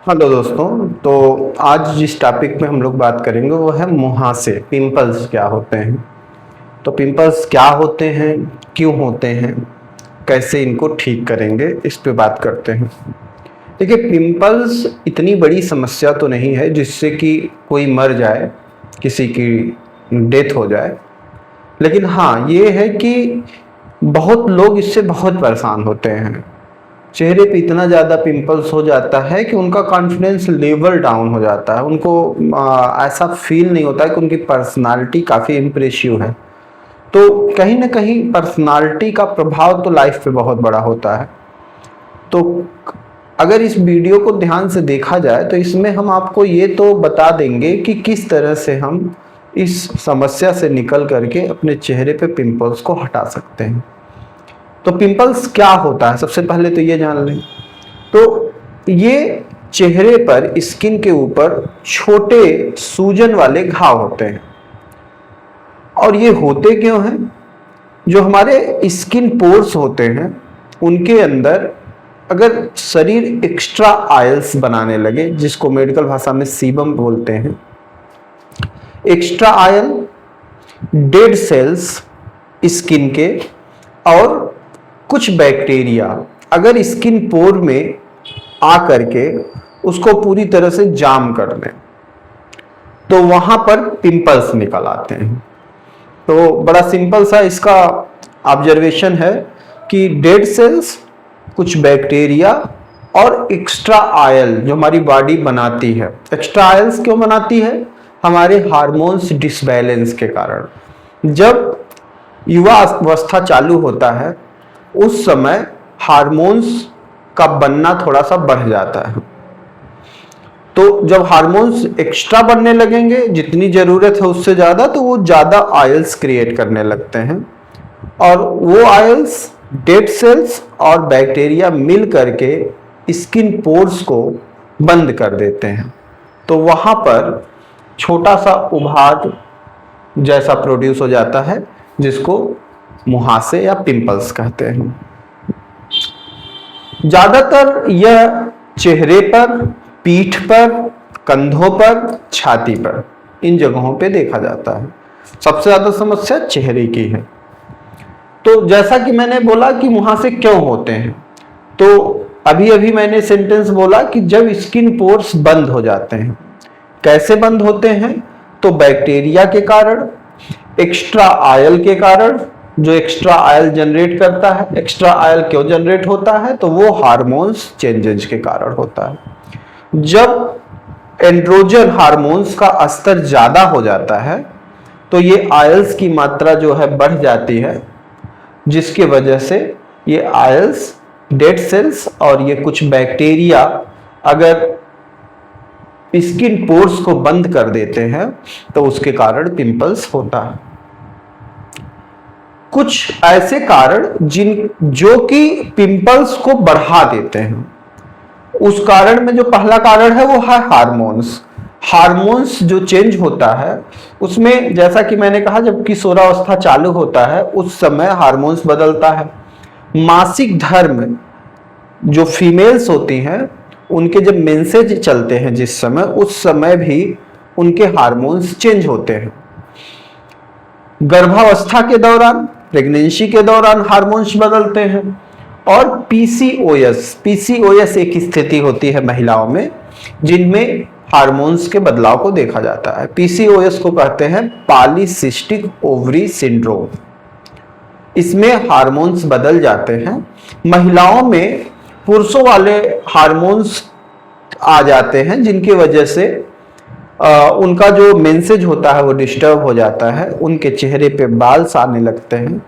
Hello दोस्तों। तो आज जिस टॉपिक में हम लोग बात करेंगे वो है मुहासे। पिंपल्स क्या होते हैं, तो पिंपल्स क्या होते हैं, क्यों होते हैं, कैसे इनको ठीक करेंगे, इस पे बात करते हैं। देखिए, पिंपल्स इतनी बड़ी समस्या तो नहीं है जिससे कि कोई मर जाए, किसी की डेथ हो जाए। लेकिन हाँ, ये है कि बहुत लोग इससे बहुत परेशान होते हैं। चेहरे पे इतना ज़्यादा पिंपल्स हो जाता है कि उनका कॉन्फिडेंस लेवल डाउन हो जाता है। उनको ऐसा फील नहीं होता है कि उनकी पर्सनालिटी काफ़ी इम्प्रेसिव है। तो कहीं ना कहीं पर्सनालिटी का प्रभाव तो लाइफ पे बहुत बड़ा होता है। तो अगर इस वीडियो को ध्यान से देखा जाए तो इसमें हम आपको ये तो बता देंगे कि किस तरह से हम इस समस्या से निकल करके अपने चेहरे पे पिंपल्स को हटा सकते हैं। तो पिंपल्स क्या होता है, सबसे पहले तो ये जान लें। तो ये चेहरे पर, स्किन के ऊपर छोटे सूजन वाले घाव होते हैं। और ये होते क्यों हैं? जो हमारे स्किन पोर्स होते हैं उनके अंदर अगर शरीर एक्स्ट्रा आयल्स बनाने लगे, जिसको मेडिकल भाषा में सीबम बोलते हैं, extra oil, dead cells skin के, और कुछ बैक्टीरिया अगर स्किन पोर में आ करके उसको पूरी तरह से जाम कर दें तो वहां पर पिंपल्स निकल आते हैं। तो बड़ा सिंपल सा इसका ऑब्जर्वेशन है कि डेड सेल्स, कुछ बैक्टीरिया और एक्स्ट्रा आयल जो हमारी बॉडी बनाती है। एक्स्ट्रा आयल्स क्यों बनाती है? हमारे हार्मोन्स डिसबैलेंस के कारण। जब युवा अवस्था चालू होता है उस समय हार्मोन्स का बनना थोड़ा सा बढ़ जाता है। तो जब हार्मोन्स एक्स्ट्रा बनने लगेंगे, जितनी जरूरत है उससे ज्यादा, तो वो ज्यादा आयल्स क्रिएट करने लगते हैं। और वो आयल्स, डेड सेल्स और बैक्टीरिया मिल करके स्किन पोर्स को बंद कर देते हैं। तो वहां पर छोटा सा उभार जैसा प्रोड्यूस हो जाता है, जिसको मुहासे या पिंपल्स कहते हैं। ज्यादातर यह चेहरे पर, पीठ पर, कंधों पर, छाती पर, इन जगहों पे देखा जाता है। सबसे ज्यादा समस्या चेहरे की है। तो जैसा कि मैंने बोला कि मुहासे क्यों होते हैं, तो अभी अभी मैंने सेंटेंस बोला कि जब स्किन पोर्स बंद हो जाते हैं। कैसे बंद होते हैं? तो बैक्टीरिया के कारण, एक्स्ट्रा आयल के कारण। जो एक्स्ट्रा आयल जनरेट करता है, एक्स्ट्रा आयल क्यों जनरेट होता है? तो वो हार्मोन्स चेंजेस के कारण होता है। जब एंड्रोजन हार्मोन्स का स्तर ज्यादा हो जाता है तो ये आयल्स की मात्रा जो है बढ़ जाती है, जिसकी वजह से ये आयल्स, डेड सेल्स और ये कुछ बैक्टीरिया अगर स्किन पोर्स को बंद कर देते हैं तो उसके कारण पिंपल्स होता है। कुछ ऐसे कारण जो कि पिंपल्स को बढ़ा देते हैं, उस कारण में जो पहला कारण है वो है हार्मोन्स। हार्मोन्स जो चेंज होता है उसमें, जैसा कि मैंने कहा, जब किशोरावस्था चालू होता है उस समय हार्मोन्स बदलता है। मासिक धर्म जो फीमेल्स होती हैं उनके जब मेंसेज चलते हैं जिस समय, उस समय भी उनके हार्मोन्स चेंज होते हैं। गर्भावस्था के दौरान, प्रेगनेंसी के दौरान हार्मोन्स बदलते हैं। और पीसीओएस एक स्थिति होती है महिलाओं में जिनमें हार्मोन्स के बदलाव को देखा जाता है। पीसीओएस को कहते हैं पॉलीसिस्टिक ओवरी सिंड्रोम। इसमें हार्मोन्स बदल जाते हैं। महिलाओं में पुरुषों वाले हार्मोन्स आ जाते हैं जिनकी वजह से उनका जो मेंसेज होता है वो डिस्टर्ब हो जाता है, उनके चेहरे पे बाल आने लगते हैं।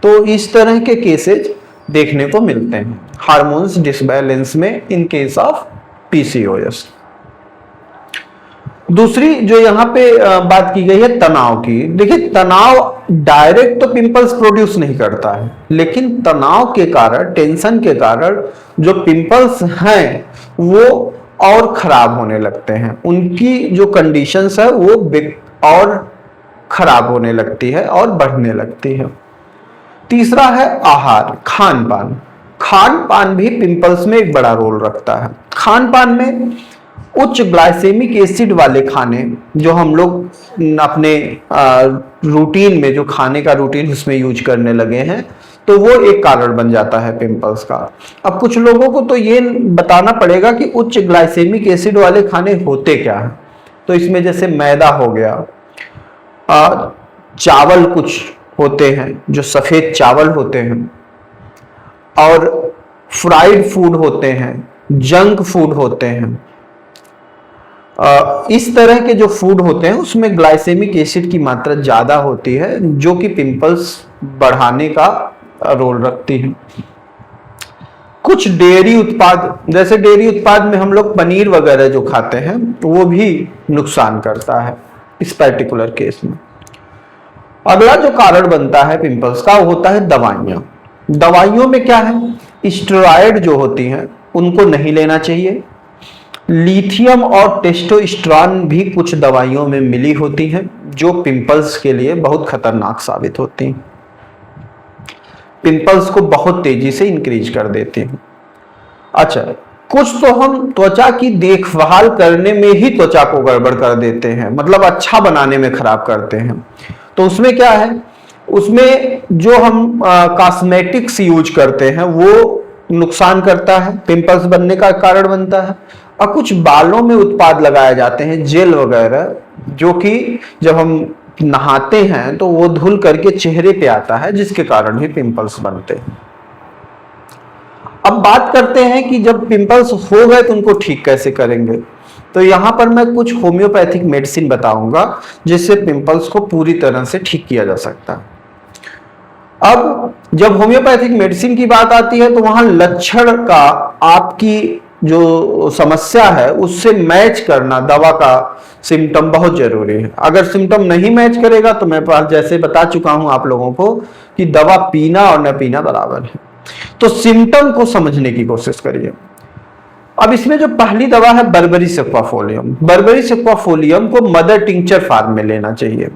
तो इस तरह के केसेज देखने को मिलते हैं हार्मोन्स डिसबैलेंस में इन केस ऑफ पीसीओएस। दूसरी जो यहाँ पे बात की गई है तनाव की। देखिए, तनाव डायरेक्ट तो पिंपल्स प्रोड्यूस नहीं करता है, लेकिन तनाव के कारण, टेंशन के कारण जो पिंपल्स हैं वो और खराब होने लगते हैं। उनकी जो कंडीशंस है वो और खराब होने लगती है और बढ़ने लगती है। तीसरा है आहार, खान पान। खान पान भी पिंपल्स में एक बड़ा रोल रखता है। खान पान में उच्च ग्लाइसेमिक एसिड वाले खाने जो हम लोग अपने रूटीन में, जो खाने का रूटीन उसमें यूज करने लगे हैं, तो वो एक कारण बन जाता है पिंपल्स का। अब कुछ लोगों को तो ये बताना पड़ेगा कि उच्च ग्लाइसेमिक एसिड वाले खाने होते क्या हैं। तो इसमें जैसे मैदा हो गया, चावल कुछ होते हैं जो सफेद चावल होते हैं, और फ्राइड फूड होते हैं, जंक फूड होते हैं। इस तरह के जो फूड होते हैं उसमें ग्लाइसेमिक एसिड की मात्रा ज्यादा होती है, जो कि पिंपल्स बढ़ाने का रोल रखती है। कुछ डेयरी उत्पाद, जैसे डेयरी उत्पाद में हम लोग पनीर वगैरह जो खाते हैं, वो भी नुकसान करता है इस पर्टिकुलर केस में। अगला जो कारण बनता है पिंपल्स का, वो होता है दवाइयां। दवाइयों में क्या है, स्टेरॉयड जो होती हैं उनको नहीं लेना चाहिए। लिथियम और टेस्टोस्टेरोन भी कुछ दवाइयों में मिली होती हैं, जो पिंपल्स के लिए बहुत खतरनाक साबित होती हैं, पिंपल्स को बहुत तेजी से इंक्रीज कर देती हैं। अच्छा, कुछ तो हम त्वचा की देखभाल करने में ही त्वचा को गड़बड़ कर देते हैं, मतलब अच्छा बनाने में खराब करते हैं। तो उसमें क्या है, उसमें जो हम कॉस्मेटिक्स यूज करते हैं वो नुकसान करता है, पिंपल्स बनने का कारण बनता है। और कुछ बालों में उत्पाद लगाए जाते हैं, जेल वगैरह, जो कि जब हम नहाते हैं तो वो धुल करके चेहरे पे आता है, जिसके कारण भी पिंपल्स बनते हैं। अब बात करते हैं कि जब पिंपल्स हो गए तो उनको ठीक कैसे करेंगे। तो यहां पर मैं कुछ होम्योपैथिक मेडिसिन बताऊंगा जिससे पिंपल्स को पूरी तरह से ठीक किया जा सकता है। अब जब होम्योपैथिक मेडिसिन की बात आती है तो वहां लक्षण का, आपकी जो समस्या है उससे मैच करना दवा का सिम्टम बहुत जरूरी है। अगर सिम्टम नहीं मैच करेगा तो मैं जैसे बता चुका हूं आप लोगों को कि दवा पीना और न पीना बराबर है। तो सिम्टम को समझने की कोशिश करिए। अब इसमें जो पहली दवा है बर्बेरिस एक्वाफोलियम, बर्बेरिस एक्वाफोलियम को मदर टिंचर फॉर्म में लेना चाहिए।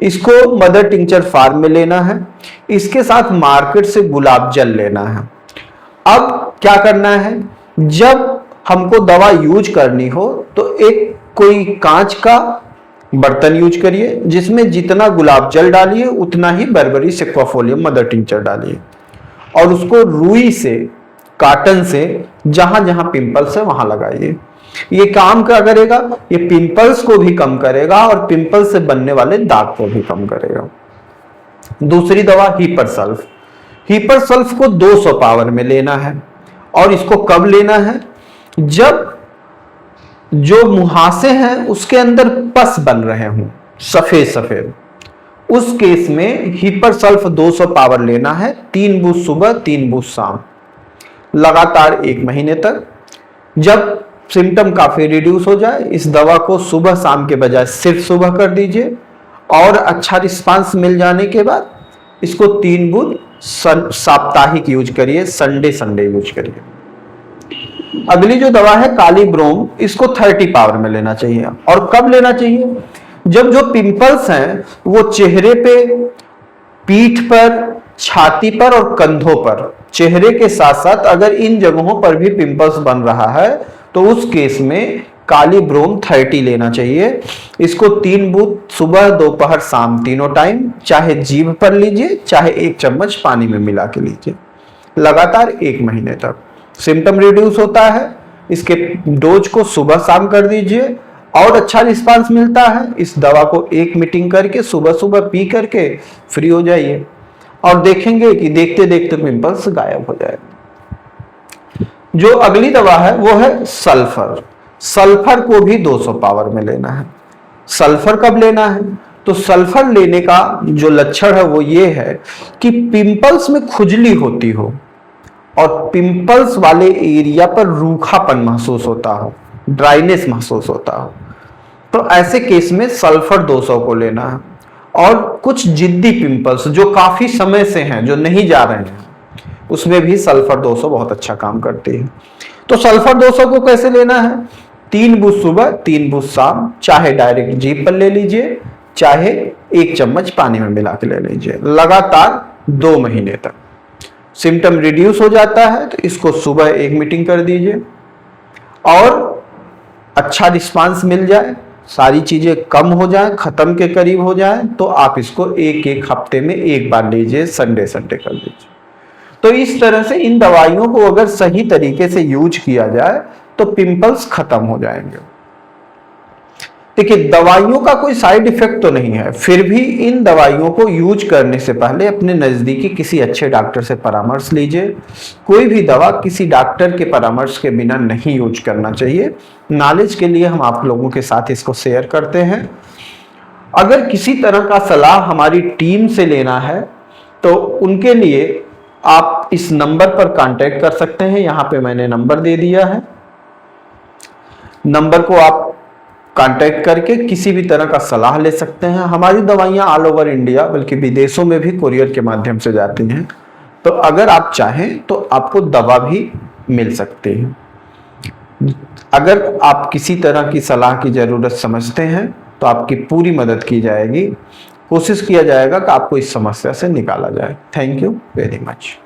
इसको मदर टिंचर फॉर्म में लेना है। इसके साथ मार्केट से गुलाब जल लेना है। अब क्या करना है, जब हमको दवा यूज करनी हो तो एक कोई कांच का बर्तन यूज करिए, जिसमें जितना गुलाब जल डालिए उतना ही बर्बेरिस एक्वाफोलियम मदर टिंचर डालिए, और उसको रुई से, कॉटन से जहां जहां पिंपल्स है वहां लगाइए। ये काम क्या करेगा, ये पिंपल्स को भी कम करेगा और पिंपल्स से बनने वाले दाग को भी कम करेगा। दूसरी दवा हीपरसल्फ, हीपरसल्फ को 200 पावर में लेना है, और इसको कब लेना है, जब जो मुहासे हैं उसके अंदर पस बन रहे हों सफेद सफेद, उस केस में हीपरसल्फ 200 पावर लेना है। 3 बूंद सुबह 3 बूंद शाम, लगातार 1 महीने तक। जब सिम्टम काफी रिड्यूस हो जाए, इस दवा को सुबह शाम के बजाय सिर्फ सुबह कर दीजिए, और अच्छा रिस्पांस मिल जाने के बाद इसको 3 बूंद साप्ताहिक यूज करिए, संडे संडे यूज करिए। अगली जो दवा है काली ब्रोम, इसको 30 पावर में लेना चाहिए। और कब लेना चाहिए, जब जो पिंपल्स हैं वो चेहरे पे, पीठ पर, छाती पर और कंधों पर, चेहरे के साथ साथ अगर इन जगहों पर भी पिंपल्स बन रहा है तो उस केस में काली ब्रोम 30 लेना चाहिए। इसको 3 बूंद सुबह दोपहर शाम तीनों टाइम, चाहे जीभ पर लीजिए चाहे 1 चम्मच पानी में मिला के लीजिए, लगातार 1 महीने तक। सिम्टम रिड्यूस होता है, इसके डोज को सुबह शाम कर दीजिए और अच्छा रिस्पांस मिलता है। इस दवा को 1 मीटिंग करके सुबह सुबह पी करके फ्री हो जाइए, और देखेंगे कि देखते देखते पिंपल्स गायब हो जाएगा। जो अगली दवा है वो है सल्फर, सल्फर को भी 200 पावर में लेना है। सल्फर कब लेना है, तो सल्फर लेने का जो लक्षण है वो ये है कि पिंपल्स में खुजली होती हो और पिंपल्स वाले एरिया पर रूखापन महसूस होता हो, ड्राइनेस महसूस होता हो, तो ऐसे केस में सल्फर 200 को लेना है। और कुछ जिद्दी पिंपल्स जो काफी समय से हैं, जो नहीं जा रहे हैं, उसमें भी सल्फर 200 बहुत अच्छा काम करती है। तो सल्फर 200 को कैसे लेना है, 3 बूंद सुबह 3 बूंद शाम, चाहे डायरेक्ट जीभ पर ले लीजिए चाहे 1 चम्मच पानी में मिला के ले लीजिए, लगातार 2 महीने तक। सिम्टम रिड्यूस हो जाता है तो इसको सुबह 1 मीटिंग कर दीजिए। और अच्छा रिस्पांस मिल जाए, सारी चीजें कम हो जाए, खत्म के करीब हो जाए, तो आप इसको एक एक हफ्ते में एक बार लीजिए, संडे संडे कर लीजिए। तो इस तरह से इन दवाइयों को अगर सही तरीके से यूज किया जाए तो पिंपल्स खत्म हो जाएंगे। देखिए, दवाइयों का कोई साइड इफेक्ट तो नहीं है, फिर भी इन दवाइयों को यूज करने से पहले अपने नजदीकी किसी अच्छे डॉक्टर से परामर्श लीजिए। कोई भी दवा किसी डॉक्टर के परामर्श के बिना नहीं यूज करना चाहिए। नॉलेज के लिए हम आप लोगों के साथ इसको शेयर करते हैं। अगर किसी तरह का सलाह हमारी टीम से लेना है तो उनके लिए आप इस नंबर पर कांटेक्ट कर सकते हैं। यहां पे मैंने नंबर दे दिया है। नंबर को आप कांटेक्ट करके किसी भी तरह का सलाह ले सकते हैं। हमारी दवाइयां ऑल ओवर इंडिया बल्कि विदेशों में भी कुरियर के माध्यम से जाती हैं। तो अगर आप चाहें तो आपको दवा भी मिल सकती है। अगर आप किसी तरह की सलाह की जरूरत समझते हैं तो आपकी पूरी मदद की जाएगी। कोशिश किया जाएगा कि आपको इस समस्या से निकाला जाए। Thank you very much.